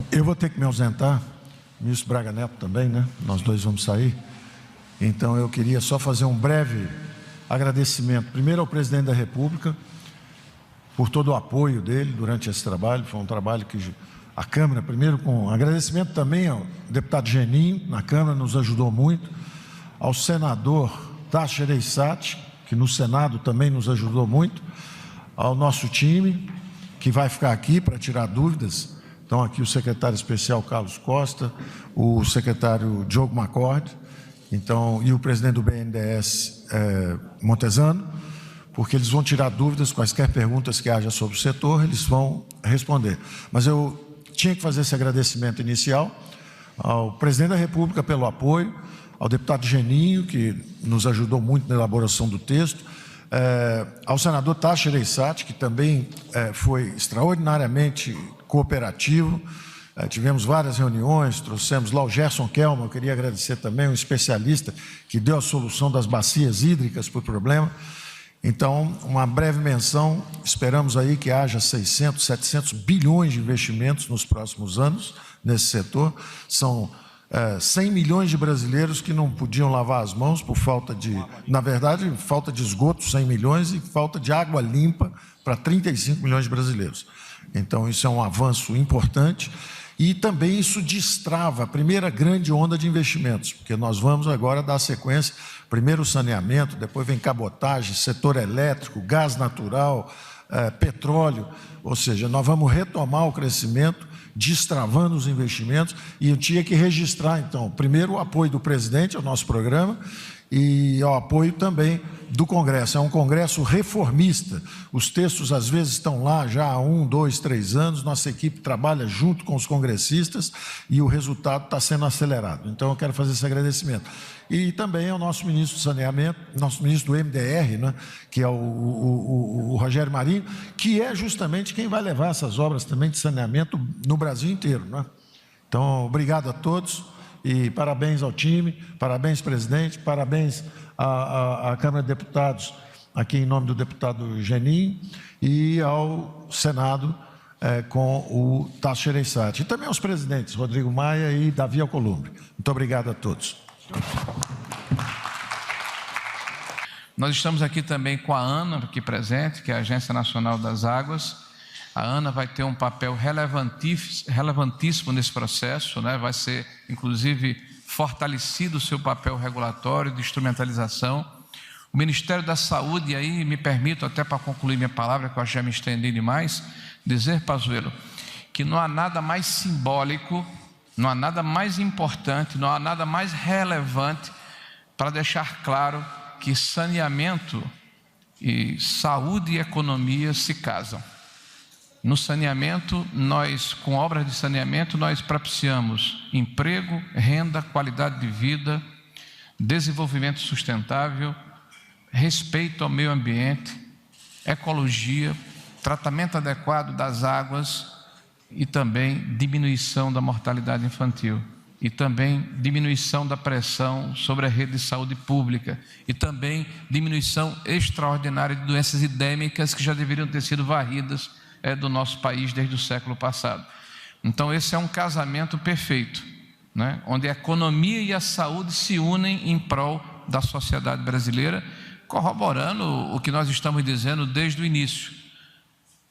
Eu vou ter que me ausentar, o ministro Braga Neto também, né? Nós dois vamos sair. Então, eu queria só fazer um breve agradecimento, primeiro ao presidente da República, por todo o apoio dele durante esse trabalho. Foi um trabalho que a Câmara, primeiro com agradecimento também ao deputado Geninho, na Câmara, nos ajudou muito, ao senador Tasso Gereissati, que no Senado também nos ajudou muito, ao nosso time, que vai ficar aqui para tirar dúvidas. Então, aqui o secretário especial Carlos Costa, o secretário Diogo Macorde, então, e o presidente do BNDES, Montesano, porque eles vão tirar dúvidas, quaisquer perguntas que haja sobre o setor, eles vão responder. Mas eu tinha que fazer esse agradecimento inicial ao presidente da República pelo apoio, ao deputado Geninho, que nos ajudou muito na elaboração do texto, ao senador Tasso Gereissati, que também foi extraordinariamente cooperativo. Tivemos várias reuniões, trouxemos lá o Gerson Kelman, eu queria agradecer também, um especialista que deu a solução das bacias hídricas para o problema. Então, uma breve menção, esperamos aí que haja 600, 700 bilhões de investimentos nos próximos anos nesse setor. São 100 milhões de brasileiros que não podiam lavar as mãos por falta de, na verdade, falta de esgoto, 100 milhões, e falta de água limpa para 35 milhões de brasileiros. Então, isso é um avanço importante e também isso destrava a primeira grande onda de investimentos, porque nós vamos agora dar sequência, primeiro o saneamento, depois vem cabotagem, setor elétrico, gás natural, petróleo, ou seja, nós vamos retomar o crescimento, destravando os investimentos, e eu tinha que registrar, então, primeiro o apoio do presidente ao nosso programa e ao apoio também do Congresso. É um Congresso reformista, os textos às vezes estão lá já há 1, 2, 3 anos, nossa equipe trabalha junto com os congressistas e o resultado está sendo acelerado. Então eu quero fazer esse agradecimento. E também ao nosso ministro do Saneamento, nosso ministro do MDR, né, que é o Rogério Marinho, que é justamente quem vai levar essas obras também de saneamento no Brasil inteiro, né? Então, obrigado a todos e parabéns ao time, parabéns, presidente, parabéns à Câmara de Deputados, aqui em nome do deputado Geninho, e ao Senado com o Tasso Gereissati. E também aos presidentes, Rodrigo Maia e Davi Alcolumbre. Muito obrigado a todos. Nós estamos aqui também com a ANA, aqui presente, que é a Agência Nacional das Águas. A ANA vai ter um papel relevantíssimo nesse processo, né? Vai ser, inclusive, fortalecido o seu papel regulatório de instrumentalização. O Ministério da Saúde, e aí me permito, até para concluir minha palavra, que eu acho que já me estendi demais, dizer, Pazuello, que não há nada mais simbólico, não há nada mais importante, não há nada mais relevante para deixar claro que saneamento e saúde e economia se casam. No saneamento, com obras de saneamento, nós propiciamos emprego, renda, qualidade de vida, desenvolvimento sustentável, respeito ao meio ambiente, ecologia, tratamento adequado das águas e também diminuição da mortalidade infantil. E também diminuição da pressão sobre a rede de saúde pública e também diminuição extraordinária de doenças endêmicas que já deveriam ter sido varridas do nosso país desde o século passado. Então esse é um casamento perfeito, né? Onde a economia e a saúde se unem em prol da sociedade brasileira, corroborando o que nós estamos dizendo desde o início.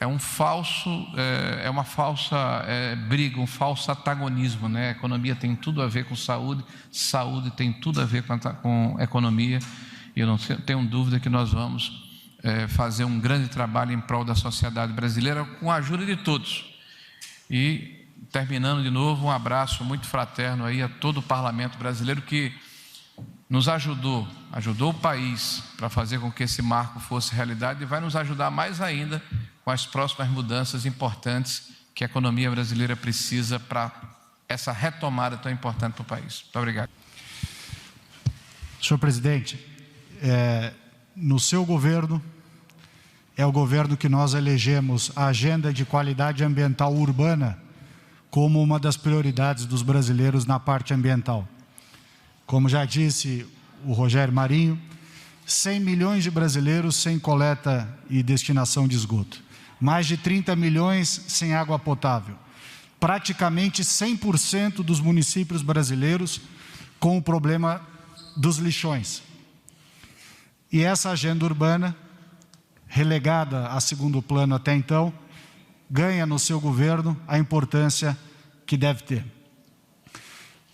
É uma falsa briga, um falso antagonismo, né? A economia tem tudo a ver com saúde, saúde tem tudo a ver com economia, e eu não tenho dúvida que nós vamos fazer um grande trabalho em prol da sociedade brasileira com a ajuda de todos. E, terminando de novo, um abraço muito fraterno aí a todo o parlamento brasileiro que nos ajudou o país para fazer com que esse marco fosse realidade e vai nos ajudar mais ainda com as próximas mudanças importantes que a economia brasileira precisa para essa retomada tão importante para o país. Muito obrigado. Senhor presidente, no seu governo, é o governo que nós elegemos a agenda de qualidade ambiental urbana como uma das prioridades dos brasileiros na parte ambiental. Como já disse o Rogério Marinho, 100 milhões de brasileiros sem coleta e destinação de esgoto, mais de 30 milhões sem água potável, praticamente 100% dos municípios brasileiros com o problema dos lixões. E essa agenda urbana, relegada a segundo plano até então, ganha no seu governo a importância que deve ter.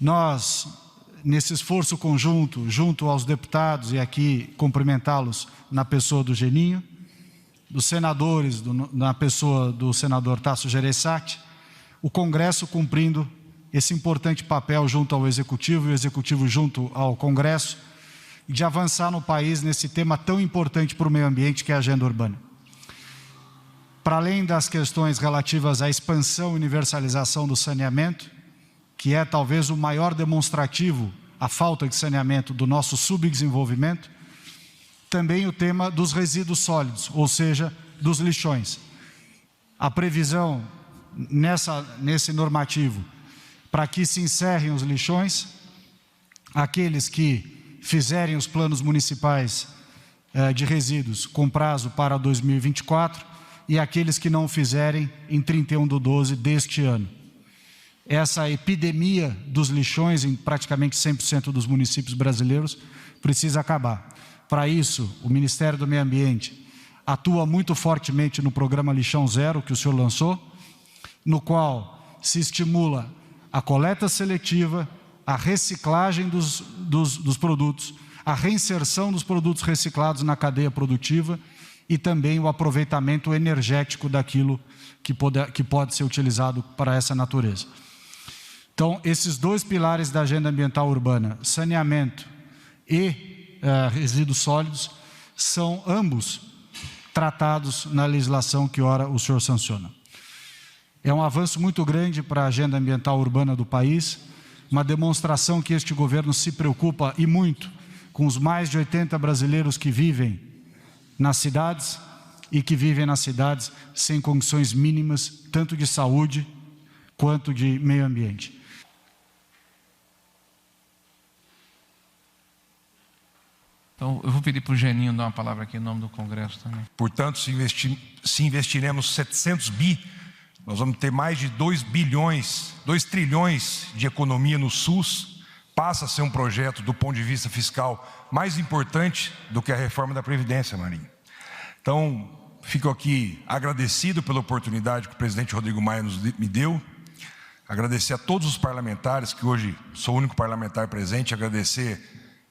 Nós, nesse esforço conjunto, junto aos deputados, e aqui cumprimentá-los na pessoa do Geninho, dos senadores, na pessoa do senador Tasso Gereissati, o Congresso cumprindo esse importante papel junto ao Executivo e o Executivo junto ao Congresso, de avançar no país nesse tema tão importante para o meio ambiente que é a agenda urbana. Para além das questões relativas à expansão e universalização do saneamento, que é talvez o maior demonstrativo à falta de saneamento do nosso subdesenvolvimento, também o tema dos resíduos sólidos, ou seja, dos lixões. A previsão nesse normativo para que se encerrem os lixões, aqueles que fizerem os planos municipais de resíduos com prazo para 2024 e aqueles que não fizerem em 31/12 deste ano. Essa epidemia dos lixões em praticamente 100% dos municípios brasileiros precisa acabar. Para isso, o Ministério do Meio Ambiente atua muito fortemente no programa Lixão Zero, que o senhor lançou, no qual se estimula a coleta seletiva, a reciclagem dos produtos, a reinserção dos produtos reciclados na cadeia produtiva e também o aproveitamento energético daquilo que pode ser utilizado para essa natureza. Então, esses dois pilares da agenda ambiental urbana, saneamento e resíduos sólidos, são ambos tratados na legislação que ora o senhor sanciona. É um avanço muito grande para a agenda ambiental urbana do país, uma demonstração que este governo se preocupa e muito com os mais de 80 brasileiros que vivem nas cidades e que vivem nas cidades sem condições mínimas, tanto de saúde quanto de meio ambiente. Então, eu vou pedir para o Geninho dar uma palavra aqui em nome do Congresso também. Portanto, se investiremos 700 bi, nós vamos ter mais de 2 trilhões de economia no SUS. Passa a ser um projeto, do ponto de vista fiscal, mais importante do que a reforma da Previdência, Marinho. Então, fico aqui agradecido pela oportunidade que o presidente Rodrigo Maia me deu. Agradecer a todos os parlamentares, que hoje sou o único parlamentar presente, agradecer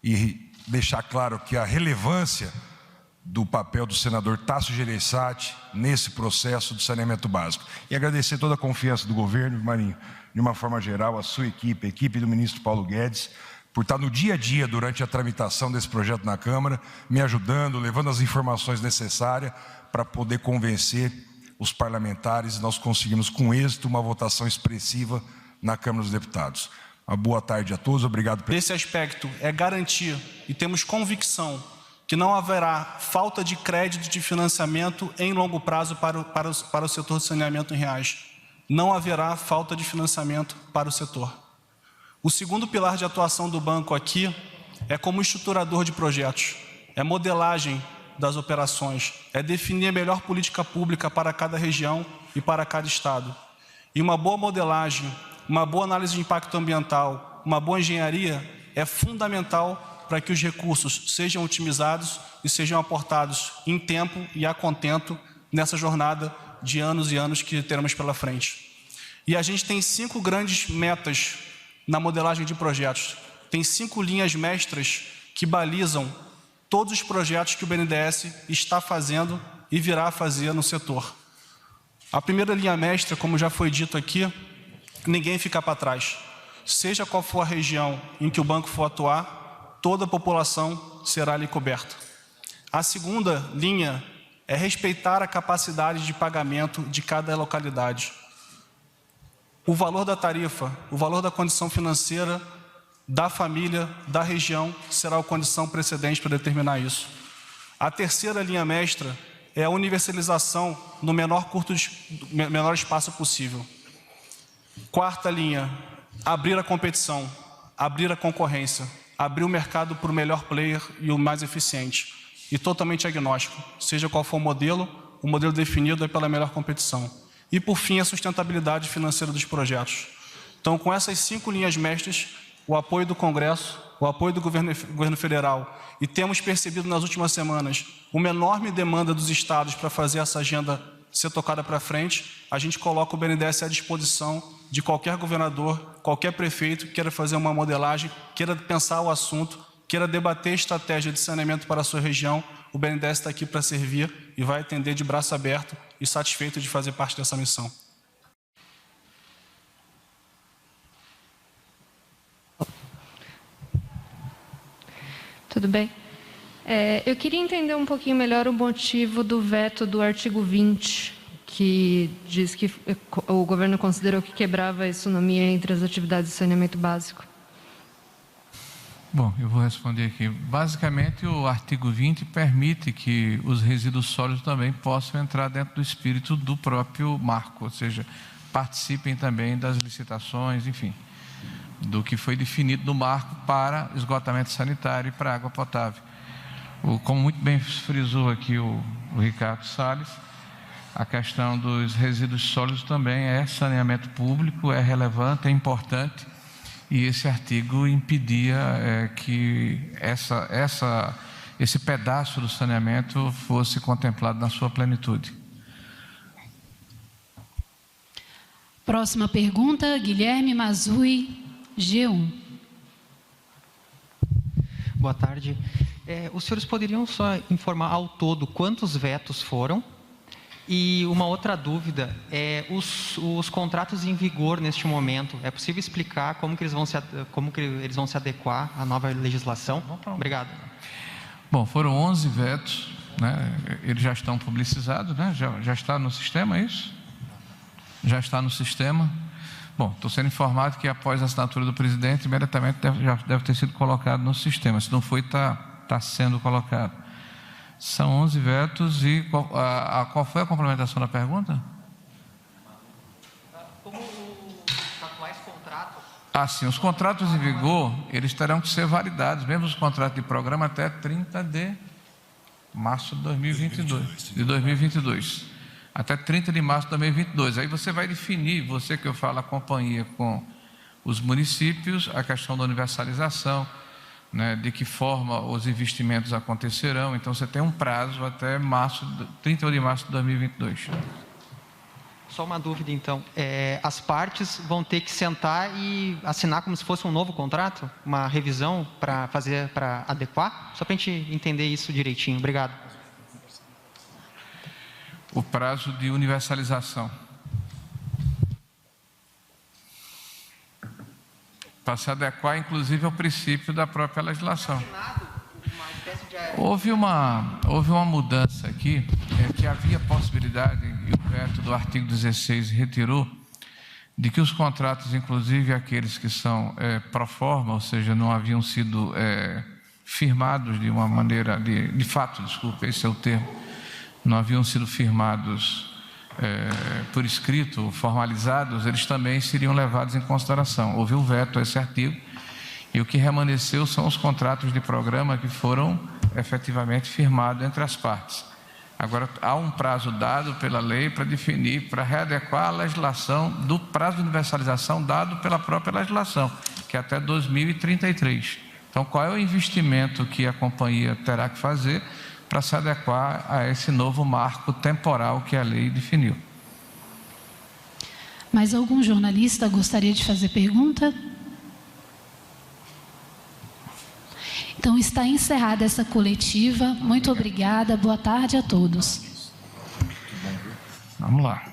e deixar claro que a relevância do papel do senador Tasso Gereissati nesse processo de saneamento básico. E agradecer toda a confiança do governo, Marinho, de uma forma geral, a sua equipe, a equipe do ministro Paulo Guedes, por estar no dia a dia durante a tramitação desse projeto na Câmara, me ajudando, levando as informações necessárias para poder convencer os parlamentares e nós conseguimos com êxito uma votação expressiva na Câmara dos Deputados. Uma boa tarde a todos, obrigado. Esse aspecto é garantir, e temos convicção, que não haverá falta de crédito de financiamento em longo prazo para o setor de saneamento em reais. Não haverá falta de financiamento para o setor. O segundo pilar de atuação do banco aqui é como estruturador de projetos, é modelagem das operações, é definir a melhor política pública para cada região e para cada estado. E uma boa modelagem, uma boa análise de impacto ambiental, uma boa engenharia é fundamental para que os recursos sejam otimizados e sejam aportados em tempo e a contento nessa jornada de anos e anos que teremos pela frente. E a gente tem 5 grandes metas na modelagem de projetos. Tem 5 linhas mestras que balizam todos os projetos que o BNDES está fazendo e virá fazer no setor. A primeira linha mestra, como já foi dito aqui, ninguém fica para trás. Seja qual for a região em que o banco for atuar, toda a população será ali coberta. A segunda linha é respeitar a capacidade de pagamento de cada localidade. O valor da tarifa, o valor da condição financeira da família, da região, será a condição precedente para determinar isso. A terceira linha mestra é a universalização no menor espaço possível. Quarta linha, abrir a competição, abrir a concorrência, abrir o mercado para o melhor player e o mais eficiente. E totalmente agnóstico, seja qual for o modelo definido é pela melhor competição. E, por fim, a sustentabilidade financeira dos projetos. Então, com essas 5 linhas mestras, o apoio do Congresso, o apoio do governo federal, e temos percebido nas últimas semanas uma enorme demanda dos estados para fazer essa agenda ser tocada para frente, a gente coloca o BNDES à disposição de qualquer governador, qualquer prefeito que queira fazer uma modelagem, queira pensar o assunto, queira debater estratégia de saneamento para a sua região. O BNDES está aqui para servir e vai atender de braço aberto e satisfeito de fazer parte dessa missão. Tudo bem? Eu queria entender um pouquinho melhor o motivo do veto do artigo 20, que diz que o governo considerou que quebrava a isonomia entre as atividades de saneamento básico. Bom, eu vou responder aqui. Basicamente, o artigo 20 permite que os resíduos sólidos também possam entrar dentro do espírito do próprio marco, ou seja, participem também das licitações, enfim, do que foi definido no marco para esgotamento sanitário e para água potável. Como muito bem frisou aqui o Ricardo Salles, a questão dos resíduos sólidos também é saneamento público, é relevante, é importante, e esse artigo impedia que esse pedaço do saneamento fosse contemplado na sua plenitude. Próxima pergunta, Guilherme Mazui, G1. Boa tarde. Os senhores poderiam só informar ao todo quantos vetos foram? E uma outra dúvida, os contratos em vigor neste momento, é possível explicar como que eles vão se adequar à nova legislação? Obrigado. Bom, foram 11 vetos, né? Eles já estão publicizados, né? Já está no sistema, é isso? Já está no sistema. Bom, estou sendo informado que após a assinatura do presidente, imediatamente já deve ter sido colocado no sistema. Se não foi, está sendo colocado. São 11 vetos e qual foi a complementação da pergunta? Como os atuais contratos? Sim, os contratos em vigor, eles terão que ser validados, mesmo os contratos de programa, até 30 de março de 2022. Até 30 de março de 2022. Aí você vai definir, você que eu falo, a companhia com os municípios, a questão da universalização, né, de que forma os investimentos acontecerão. Então, você tem um prazo até 31 de março de 2022. Só uma dúvida, então. As partes vão ter que sentar e assinar como se fosse um novo contrato? Uma revisão para adequar? Só para a gente entender isso direitinho. Obrigado. O prazo de universalização. Para se adequar, inclusive, ao princípio da própria legislação. Houve uma mudança aqui, que havia possibilidade, e o veto do artigo 16 retirou, de que os contratos, inclusive aqueles que são pro forma, ou seja, não haviam sido firmados de uma maneira, de fato, desculpa, esse é o termo, não haviam sido firmados por escrito, formalizados, eles também seriam levados em consideração. Houve um veto a esse artigo e o que remanesceu são os contratos de programa que foram efetivamente firmados entre as partes. Agora, há um prazo dado pela lei para definir, para readequar a legislação do prazo de universalização dado pela própria legislação, que é até 2033. Então, qual é o investimento que a companhia terá que fazer para se adequar a esse novo marco temporal que a lei definiu? Mais algum jornalista gostaria de fazer pergunta? Então, está encerrada essa coletiva. Muito obrigada. Boa tarde a todos. Vamos lá.